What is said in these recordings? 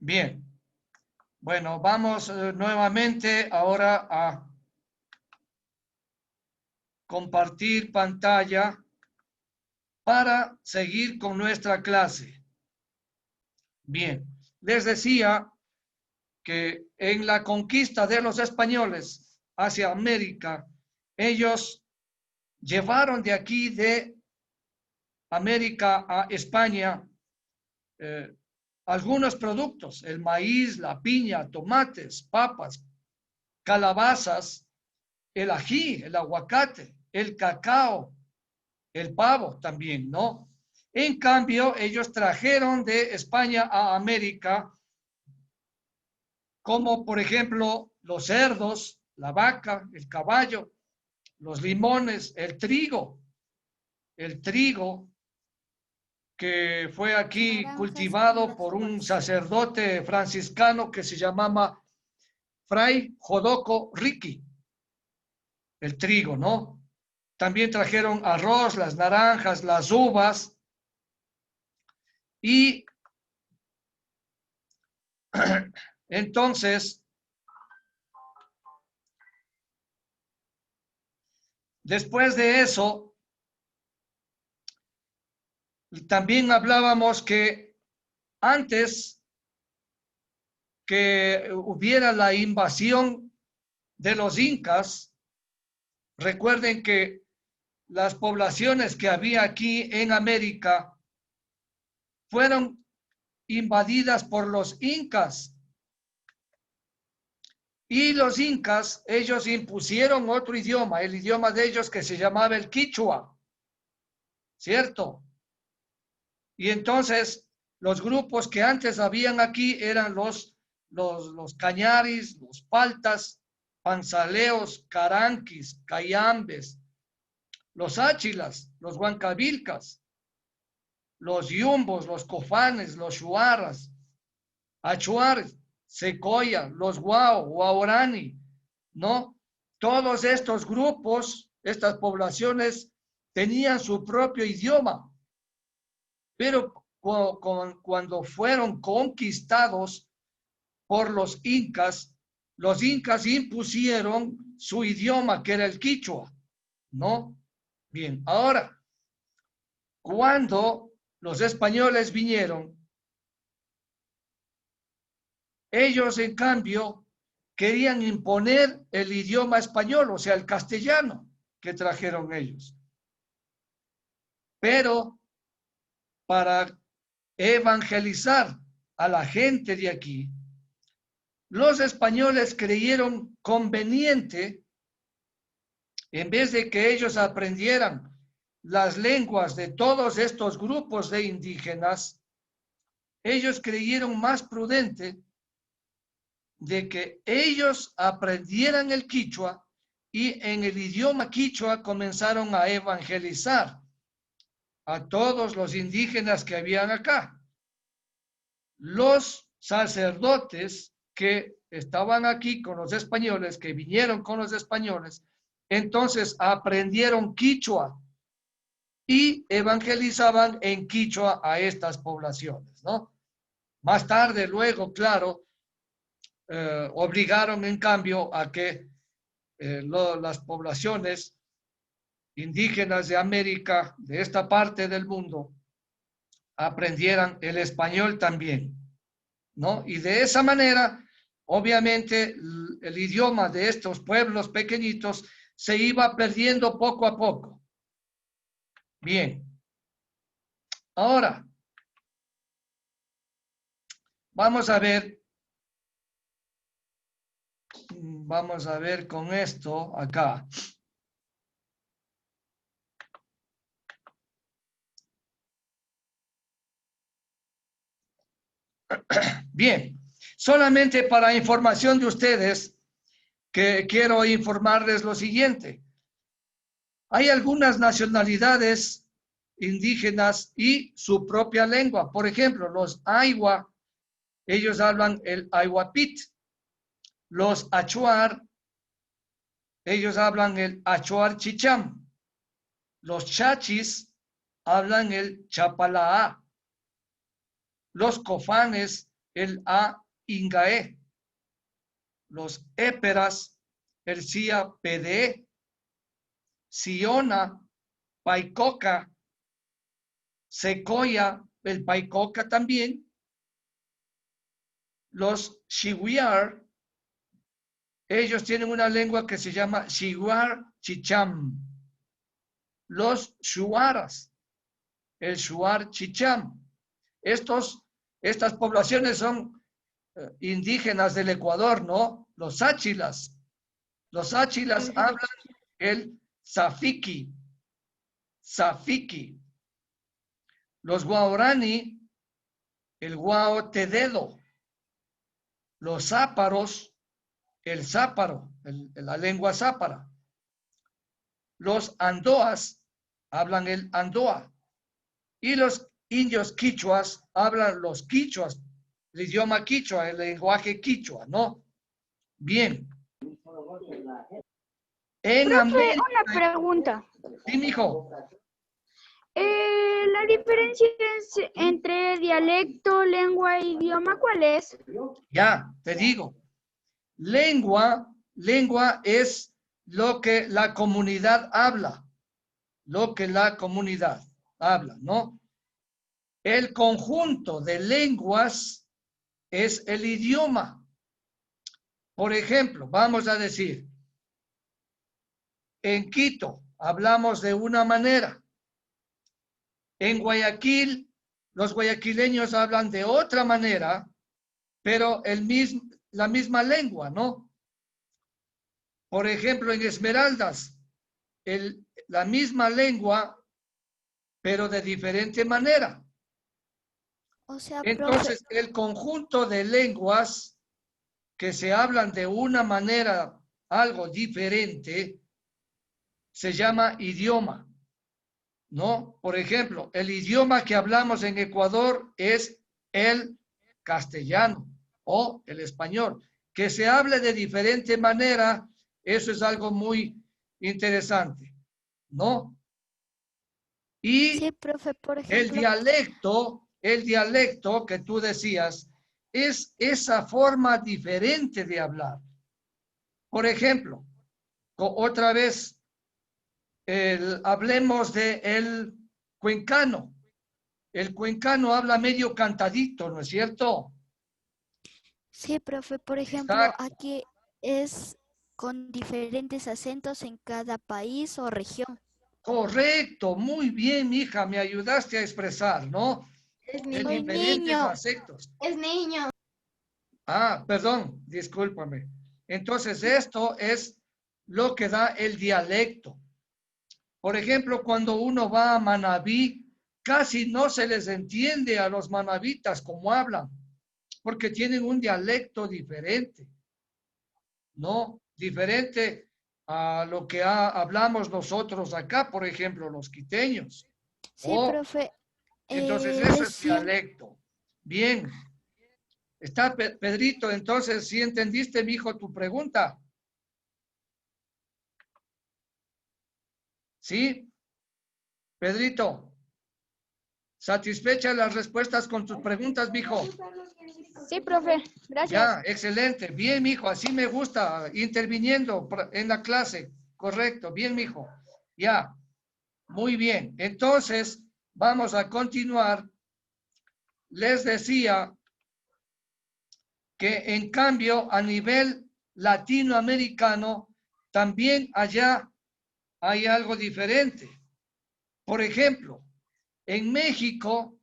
Bien. Bueno, vamos nuevamente ahora a compartir pantalla para seguir con nuestra clase. Bien, les decía que en la conquista de los españoles hacia América, ellos llevaron de aquí de América a España eh, algunos productos, el maíz, la piña, tomates, papas, calabazas, el ají, el aguacate, el cacao, el pavo también, ¿no? En cambio, ellos trajeron de España a América, como por ejemplo los cerdos, la vaca, el caballo, los limones, el trigo que fue aquí cultivado por un sacerdote franciscano que se llamaba Fray Jodoco Riqui, el trigo, ¿no? También trajeron arroz, las naranjas, las uvas y entonces, después de eso, también hablábamos que antes que hubiera la invasión de los incas, recuerden que las poblaciones que había aquí en América fueron invadidas por los incas. Y los incas, ellos impusieron otro idioma, el idioma de ellos que se llamaba el quichua, ¿cierto? Y entonces los grupos que antes habían aquí eran los cañaris, los paltas, panzaleos, caranquis, cayambes, los áchilas, los huancavilcas, los yumbos, los cofanes, los shuaras, achuares, secoya, los guao, guaorani, ¿no? Todos estos grupos, estas poblaciones, tenían su propio idioma, pero cuando fueron conquistados por los incas impusieron su idioma, que era el quichua, ¿no? Bien, ahora, cuando los españoles vinieron, ellos en cambio querían imponer el idioma español, o sea, el castellano que trajeron ellos. Pero para evangelizar a la gente de aquí, los españoles creyeron conveniente, en vez de que ellos aprendieran las lenguas de todos estos grupos de indígenas, ellos creyeron más prudente de que ellos aprendieran el quichua y en el idioma quichua comenzaron a evangelizar a todos los indígenas que habían acá. Los sacerdotes que estaban aquí con los españoles, que vinieron con los españoles, entonces aprendieron quichua y evangelizaban en quichua a estas poblaciones, ¿no? Más tarde, luego, claro, obligaron en cambio a que las poblaciones indígenas de América, de esta parte del mundo, aprendieran el español también, ¿no? Y de esa manera, obviamente, el idioma de estos pueblos pequeñitos se iba perdiendo poco a poco. Bien. Ahora, vamos a ver con esto acá. Bien, solamente para información de ustedes, que quiero informarles lo siguiente. Hay algunas nacionalidades indígenas y su propia lengua. Por ejemplo, los Aihua, ellos hablan el Aihwapit. Los Achuar, ellos hablan el Achuar Chicham. Los Chachis hablan el Chapalaa. Los Cofanes, el A Ingae. Los éperas, el Cia PDE. Siona, Paicoca, Secoya, el Paicoca también. Los Shiwiar, ellos tienen una lengua que se llama Shiwar Chicham. Los Shuaras, el Shuar Chicham. Estas poblaciones son indígenas del Ecuador, ¿no? Los Áchilas. Los Áchilas hablan el Safiki. Safiki. Los Guaorani, el Guao Tededo. Los Záparos, el Záparo, la lengua zápara. Los Andoas hablan el Andoa. Y los indios quichuas hablan los quichuas, el idioma quichua, el lenguaje quichua, ¿no? Bien. En Profe, América, una pregunta. sí, mijo. La diferencia entre dialecto, lengua e idioma, ¿cuál es? Ya, te digo. Lengua es lo que la comunidad habla. Lo que la comunidad habla, ¿no? El conjunto de lenguas es el idioma. Por ejemplo, vamos a decir, en Quito hablamos de una manera. En Guayaquil, los guayaquileños hablan de otra manera, pero la misma lengua, ¿no? Por ejemplo, en Esmeraldas, la misma lengua, pero de diferente manera. O sea, Entonces, el conjunto de lenguas que se hablan de una manera algo diferente se llama idioma, ¿no? Por ejemplo, el idioma que hablamos en Ecuador es el castellano o el español. Que se hable de diferente manera, eso es algo muy interesante, ¿no? Y sí, profe, por el ejemplo, dialecto que tú decías, es esa forma diferente de hablar. Por ejemplo, otra vez, hablemos de el cuencano. El cuencano habla medio cantadito, ¿no es cierto? sí, profe, por ejemplo, Exacto. aquí es con diferentes acentos en cada país o región. Correcto, muy bien, hija, me ayudaste a expresar, ¿no? Es De Soy niño. diferentes niño. acentos. Es niño. Ah, perdón, discúlpame. Entonces, esto es lo que da el dialecto. Por ejemplo, cuando uno va a Manabí, casi no se les entiende a los manabitas cómo hablan, porque tienen un dialecto diferente, ¿no? Diferente a lo que hablamos nosotros acá, por ejemplo, los quiteños. Sí, Oh, profe, entonces eso es recién, dialecto. Bien. Está Pedrito, entonces, ¿sí entendiste, mi hijo, tu pregunta? ¿Sí? Pedrito, ¿satisfecha las respuestas con tus preguntas, mijo? sí, profe, gracias. Ya, excelente. Bien, mijo, así me gusta, interviniendo en la clase. Correcto, bien, mijo. Ya, muy bien. Entonces, vamos a continuar. Les decía que en cambio, a nivel latinoamericano, también allá hay algo diferente. Por ejemplo, en México,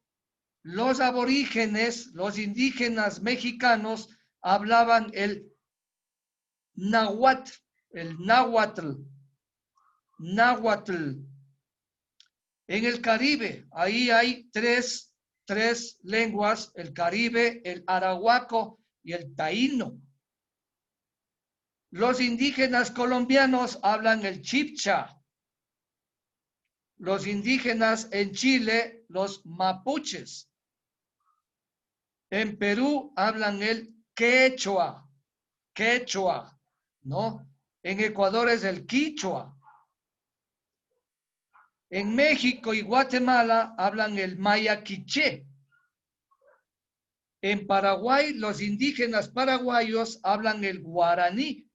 los aborígenes, los indígenas mexicanos, hablaban el náhuatl, el náhuatl, náhuatl. En el Caribe, ahí hay tres lenguas, el Caribe, el arahuaco y el taíno. Los indígenas colombianos hablan el chipcha. Los indígenas en Chile, los mapuches. En Perú hablan el quechua, quechua, ¿no? En Ecuador es el quichua. En México y Guatemala hablan el maya quiché. En Paraguay, los indígenas paraguayos hablan el guaraní.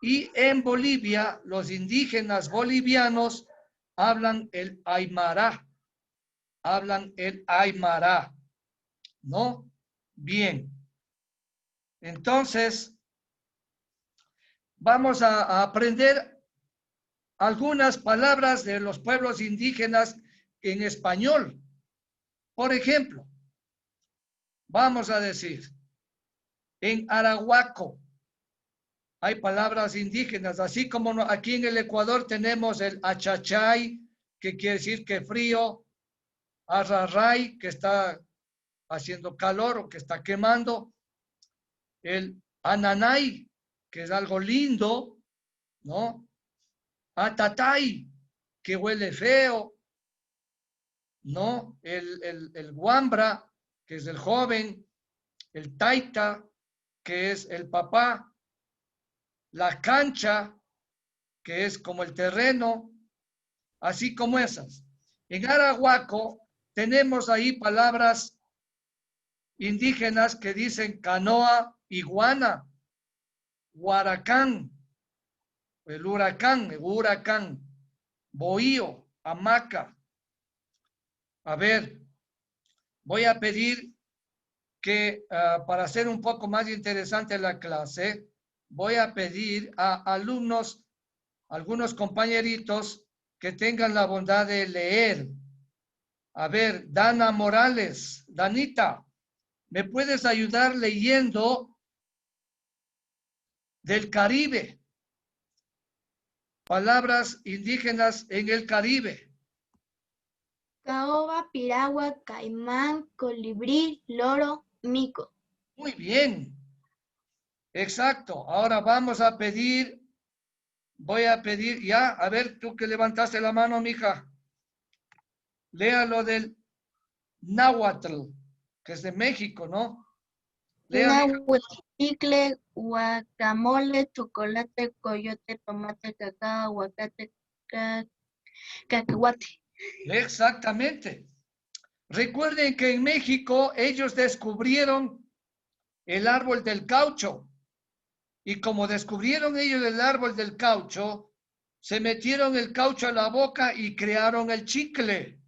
Y en Bolivia, los indígenas bolivianos hablan el aymara. Hablan el aymara. ¿No? Bien. Entonces, vamos a aprender algunas palabras de los pueblos indígenas en español. Por ejemplo, vamos a decir, en Arahuaco hay palabras indígenas, así como aquí en el Ecuador tenemos el achachay, que quiere decir que frío, arraray, que está haciendo calor o que está quemando, el ananay, que es algo lindo, ¿no? Atatay, que huele feo, ¿no? El guambra, que es el joven, el taita, que es el papá, la cancha, que es como el terreno, así como esas. En Arahuaco tenemos ahí palabras indígenas que dicen canoa, iguana, huaracán, el huracán, bohío, hamaca. A ver, voy a pedir que para hacer un poco más interesante la clase, voy a pedir a alumnos, algunos compañeritos que tengan la bondad de leer. A ver, Dana Morales, Danita, ¿me puedes ayudar leyendo del Caribe? Palabras indígenas en el Caribe. Caoba, piragua, caimán, colibrí, loro, mico. Muy bien. Exacto. Ahora vamos a pedir, voy a pedir, ya, a ver, tú que levantaste la mano, mija. Lea lo del náhuatl, que es de México, ¿no? Lea, mija. Chicle, guacamole, chocolate, coyote, tomate, cacao, aguacate, cacahuate. Exactamente. Recuerden que en México ellos descubrieron el árbol del caucho. Y como descubrieron ellos el árbol del caucho, se metieron el caucho a la boca y crearon el chicle.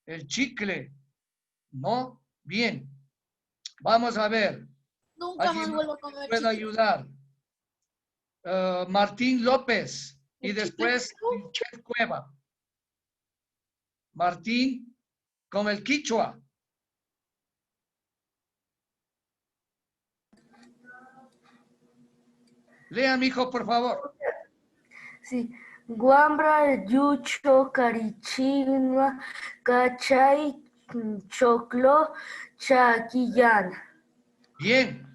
El chicle, ¿no? Bien. Vamos a ver. Nunca más ¿Alguien vuelvo a comer puede chicle. ayudar? Martín López y El chicle después Michelle Cueva. Martín con el quichua. Lea, mijo, por favor. Sí. Guambra, yucho, carichina, cachay, choclo, chaquillán. Bien.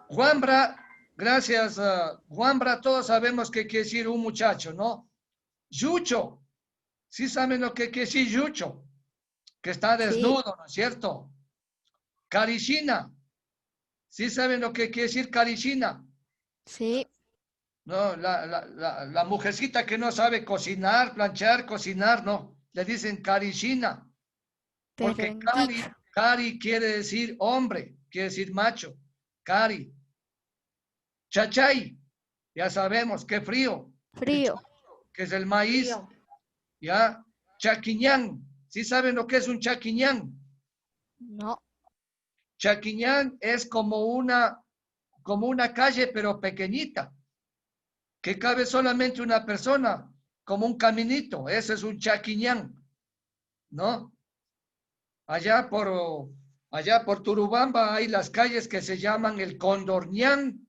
Guambra, gracias. Guambra, todos sabemos que quiere decir un muchacho, ¿no? Yucho. Sí saben lo que quiere decir yucho. Que está Sí, desnudo, ¿no es cierto? Carichina. Sí saben lo que quiere decir carichina. sí, No, la mujercita que no sabe cocinar, planchar, cocinar, no. Le dicen carichina. pero Porque en cari, quichua. cari quiere decir hombre, quiere decir macho. Cari. Chachay. Ya sabemos, qué frío. El Frío. choclo, que es el maíz. Ya. Chaquiñán. ¿Sí saben lo que es un chaquiñán? No. Chaquiñán es como una calle, pero pequeñita, que cabe solamente una persona, como un caminito. Ese es un chaquiñán, ¿no? Allá por Turubamba hay las calles que se llaman el Condorñán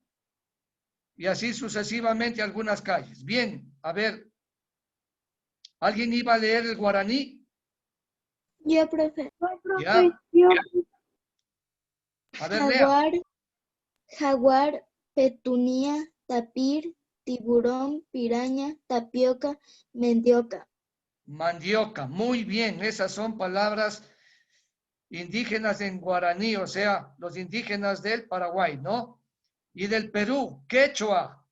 y así sucesivamente algunas calles. Bien, a ver, ¿alguien iba a leer el guaraní? Ya, profe. Ya, a ver, lea. Jaguar, jaguar, petunía, tapir, tiburón, piraña, tapioca, mendioca. Mandioca, muy bien, esas son palabras indígenas en guaraní, o sea, los indígenas del Paraguay, ¿no? Y del Perú, quechua.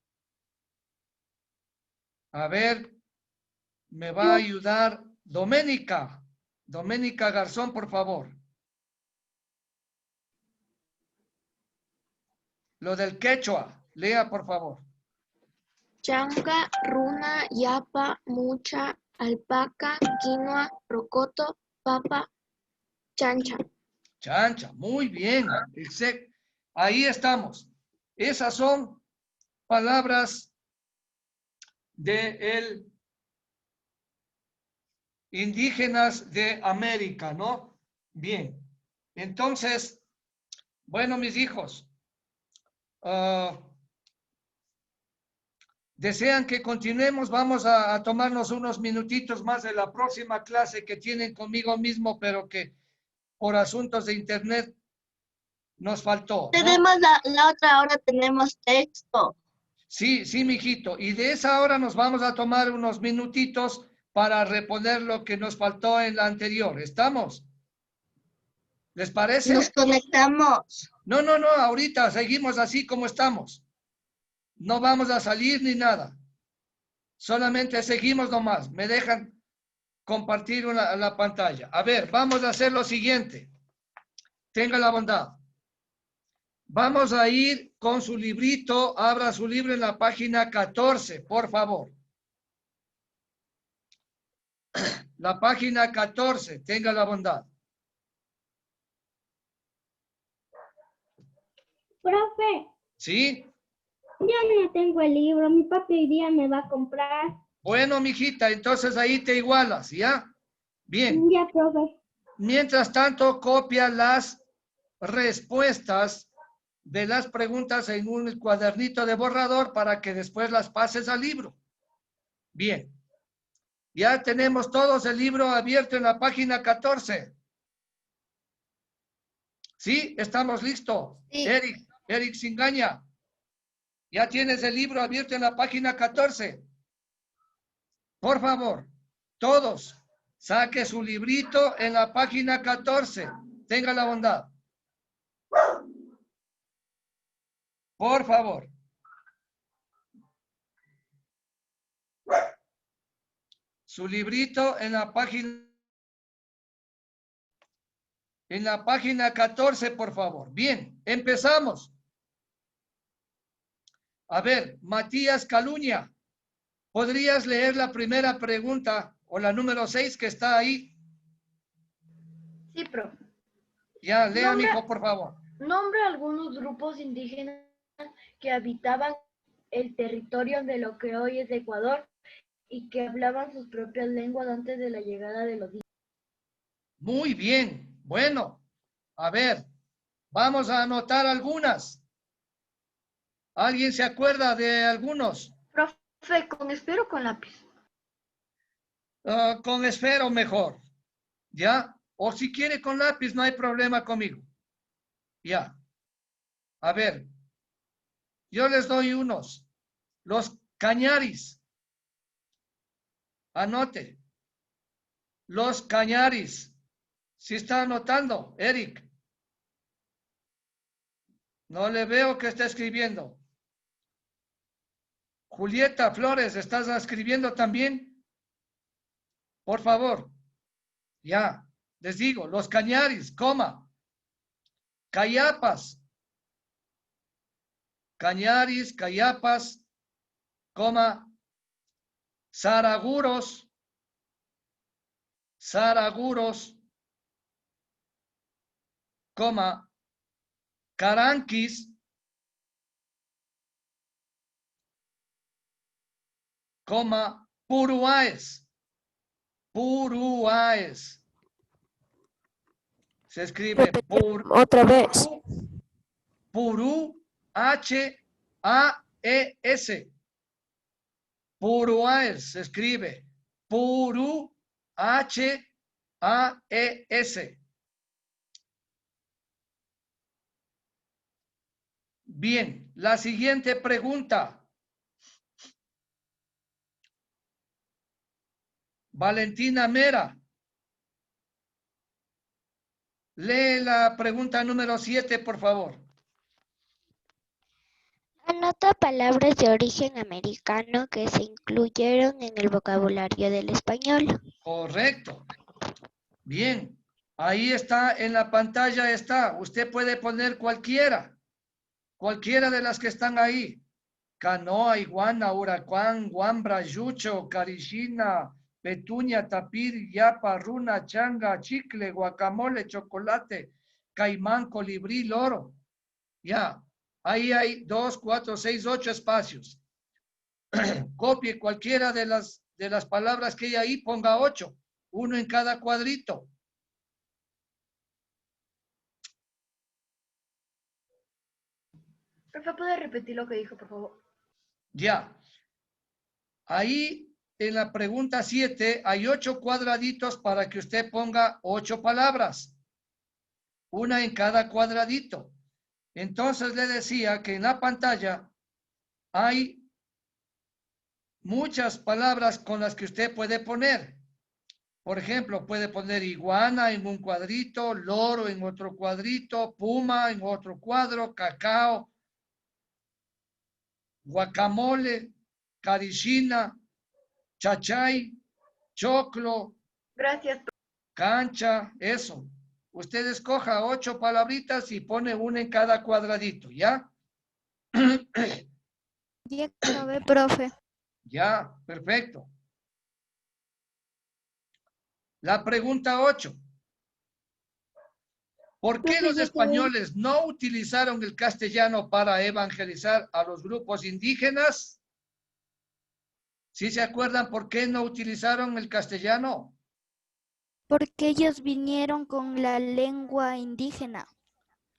A ver, me va a ayudar Doménica. Doménica Garzón, por favor. Lo del quechua. Lea, por favor. Changa, runa, yapa, mucha, alpaca, quinoa, rocoto, papa, chancha. Chancha, muy bien. Ahí estamos. Esas son palabras de indígenas de América, ¿no? Bien. Entonces, bueno, mis hijos, desean que continuemos. Vamos a tomarnos unos minutitos más de la próxima clase que tienen conmigo mismo, pero que por asuntos de internet nos faltó, ¿no? Tenemos la otra hora, tenemos texto. Sí, sí, mijito. Y de esa hora nos vamos a tomar unos minutitos para reponer lo que nos faltó en la anterior. ¿Estamos? ¿Les parece? Nos conectamos. No, no, no, ahorita seguimos así como estamos. No vamos a salir ni nada. Solamente seguimos nomás. Me dejan compartir la pantalla. A ver, vamos a hacer lo siguiente. Tenga la bondad. Vamos a ir con su librito. Abra su libro en la página 14, por favor. La página 14, tenga la bondad. Profe, ¿Sí? yo no tengo el libro, mi papi hoy día me va a comprar. Bueno, mijita, entonces ahí te igualas, ¿ya? Bien. Ya, profe. Mientras tanto, copia las respuestas de las preguntas en un cuadernito de borrador para que después las pases al libro. Bien. Ya tenemos todos el libro abierto en la página 14. ¿Sí? ¿Estamos listos? Sí. Eric Singaña. Ya tienes el libro abierto en la página 14. Por favor, todos, saque su librito en la página 14. Tenga la bondad. Por favor. Su librito en la página 14, por favor. Bien, empezamos. A ver, Matías Caluña, ¿podrías leer la primera pregunta o la número 6 que está ahí? Sí, profe. Ya, lea, Nombre- mijo, por favor. Nombre algunos grupos indígenas que habitaban el territorio de lo que hoy es Ecuador y que hablaban sus propias lenguas antes de la llegada de los indígenas. Muy bien. Bueno, a ver, vamos a anotar algunas. ¿Alguien se acuerda de algunos? Profe, ¿con esfero o con lápiz? Con esfero mejor. ¿Ya? O si quiere con lápiz, no hay problema conmigo. Ya. A ver, yo les doy unos. Los cañaris. Anote. Los cañaris. ¿Sí está anotando, Eric? No le veo que está escribiendo. Julieta Flores, ¿estás escribiendo también? Por favor. Ya. Les digo, los cañaris, coma. Cayapas. Cañaris, cayapas, coma. Zaraguros. Zaraguros, coma, caranquis, coma, puruáes, puruáes. Se escribe Otra vez. purú, H-A-E-S. Puruáes, se escribe purú, H-A-E-S. Bien, la siguiente pregunta. Valentina Mera. Lee la pregunta número 7, por favor. Anota palabras de origen americano que se incluyeron en el vocabulario del español. Correcto. Bien. Ahí está, en la pantalla está. Usted puede poner cualquiera. cualquiera de las que están ahí. Canoa, iguana, huracán, guambra, yucho, carishina, petunia, tapir, yapa, runa, changa, chicle, guacamole, chocolate, caimán, colibrí, loro. Ya, ahí hay 2, 4, 6, 8 espacios. Copie cualquiera de las palabras que hay ahí, ponga 8, uno en cada cuadrito. Profe, ¿puede repetir lo que dijo, por favor? Ya. Ahí en la pregunta 7 hay 8 cuadraditos para que usted ponga 8 palabras. Una en cada cuadradito. Entonces le decía que en la pantalla hay muchas palabras con las que usted puede poner. Por ejemplo, puede poner iguana en un cuadrito, loro en otro cuadrito, puma en otro cuadro, cacao, guacamole, carishina, chachay, choclo, Gracias. cancha, eso. Usted escoja 8 palabritas y pone una en cada cuadradito, ¿ya? Ya acabé, profe. Ya, perfecto. La pregunta 8. ¿Por qué Profe, los ya acabé. españoles no utilizaron el castellano para evangelizar a los grupos indígenas? ¿Sí se acuerdan por qué no utilizaron el castellano? Porque ellos vinieron con la lengua indígena,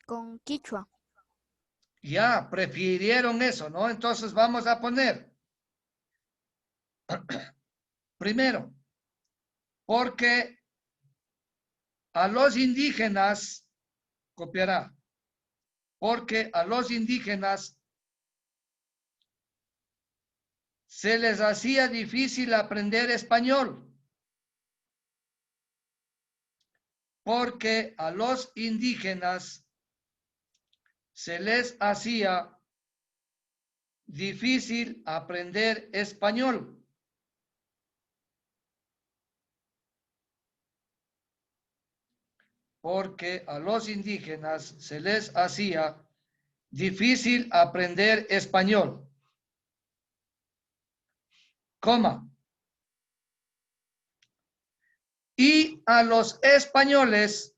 con quichua. Ya, prefirieron eso, ¿no? Entonces vamos a poner, primero, porque a los indígenas, copiará, porque a los indígenas se les hacía difícil aprender español. Porque a los indígenas se les hacía difícil aprender español. Porque a los indígenas se les hacía difícil aprender español. Coma. Y a los españoles,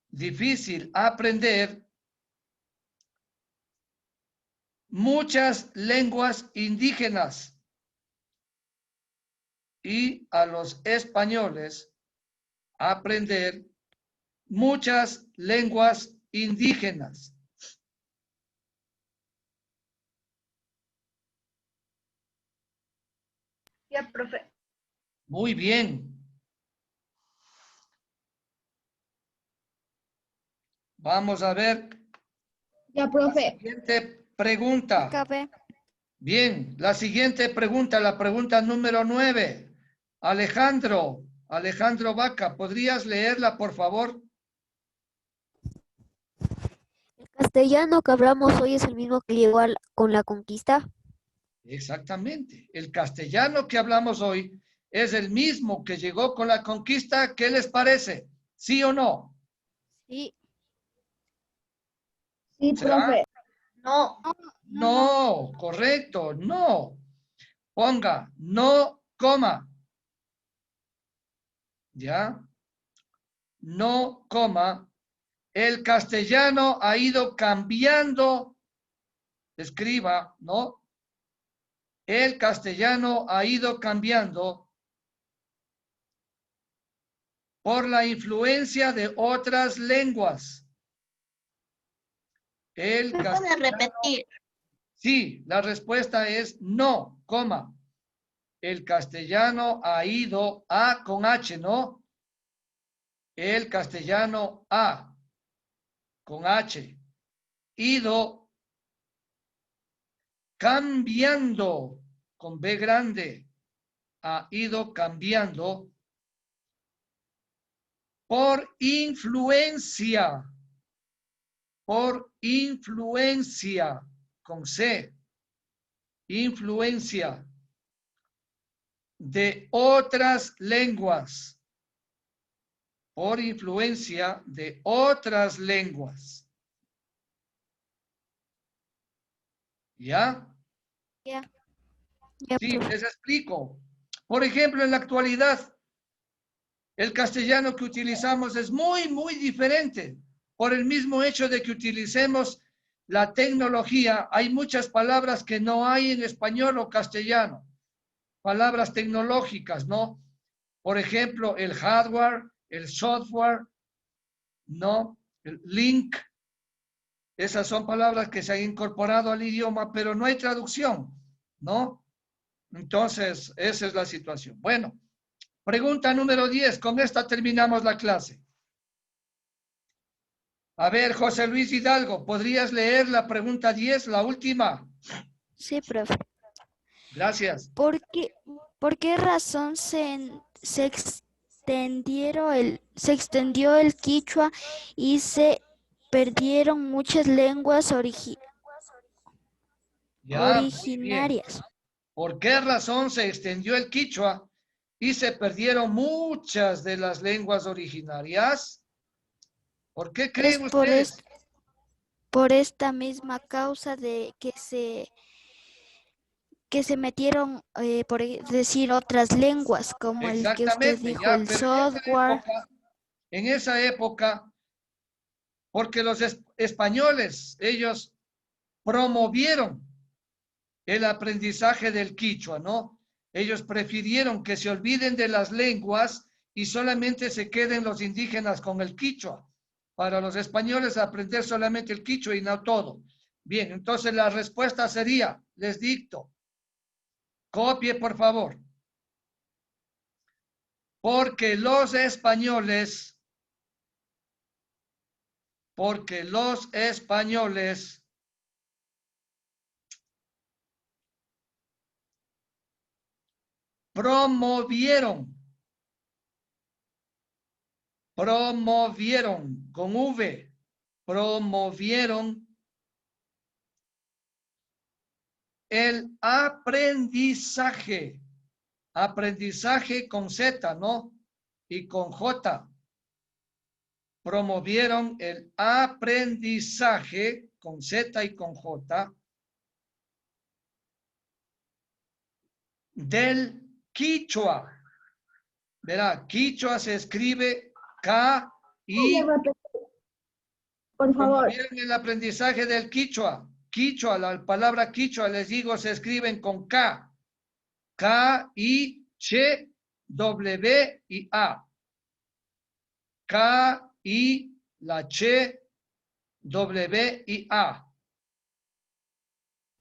difícil aprender, muchas lenguas indígenas. Y a los españoles aprender muchas lenguas indígenas. Ya, profe. Muy bien. Vamos a ver Ya, la profe. siguiente pregunta. Acabé. Bien, la siguiente pregunta, la pregunta número 9. Alejandro Vaca, ¿podrías leerla, por favor? ¿El castellano que hablamos hoy es el mismo que llegó con la conquista? Exactamente. El castellano que hablamos hoy es el mismo que llegó con la conquista. ¿Qué les parece? ¿Sí o no? Sí. Sí, ¿Será? profe. No. No, correcto, no. Ponga, no, coma. ¿Ya? No, coma. El castellano ha ido cambiando. Escriba, ¿no? El castellano ha ido cambiando por la influencia de otras lenguas. El ¿Me puede castellano, repetir? sí, la respuesta es no, coma. El castellano ha ido, A con H, ¿no? El castellano ha con H, ido cambiando con B grande, ha ido cambiando por influencia por influencia, con C, influencia de otras lenguas, por influencia de otras lenguas. ¿Ya? Ya, Sí, profe. les explico. Por ejemplo, en la actualidad, el castellano que utilizamos es muy diferente. Por el mismo hecho de que utilicemos la tecnología, hay muchas palabras que no hay en español o castellano. Palabras tecnológicas, ¿no? Por ejemplo, el hardware, el software, ¿no? El link. Esas son palabras que se han incorporado al idioma, pero no hay traducción, ¿no? Entonces, esa es la situación. Bueno, pregunta número 10. Con esta terminamos la clase. A ver, José Luis Hidalgo, ¿podrías leer la pregunta 10, la última? Sí, profe. Gracias. ¿Por qué razón se extendió el quichua y se perdieron muchas lenguas Ya, muy bien. originarias? ¿Por qué razón se extendió el quichua y se perdieron muchas de las lenguas originarias? ¿Por qué creen ustedes? Por esta misma causa de que se metieron, por decir, otras lenguas, como el que usted Exactamente, dijo, ya, el pero software. en esa época, porque los españoles, ellos promovieron el aprendizaje del quichua, ¿no? Ellos prefirieron que se olviden de las lenguas y solamente se queden los indígenas con el quichua. Para los españoles aprender solamente el quichua y no todo. Bien, entonces la respuesta sería, les dicto, copie por favor. Porque los españoles promovieron con V, promovieron el aprendizaje con Z, ¿no? Y con J. Promovieron el aprendizaje con Z y con J del quichua. Verá, quichua se escribe K-I. Por favor. Promovieron el aprendizaje del quichua. Quichua, la palabra quichua, les digo, se escriben con K. K-I-C-W y A. K-I, la Ch, W y A.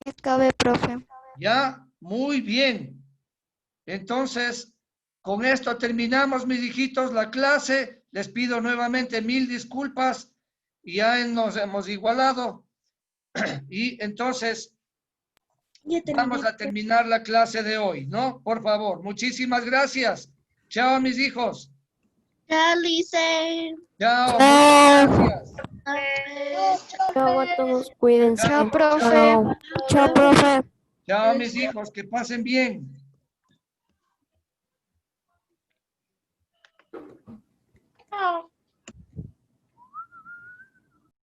Acabe, profe. Ya, muy bien. Entonces, con esto terminamos, mis hijitos, la clase. Les pido nuevamente 1000 disculpas. Ya nos hemos igualado. Y entonces, vamos a terminar la clase de hoy, ¿no? Por favor, muchísimas gracias. Chao, mis hijos. Chao, Lice. Chao, Chao. muchas gracias. Chao a todos, cuídense. Chao, profe. Chao. Chao, profe. Chao, mis hijos, que pasen bien. Chao.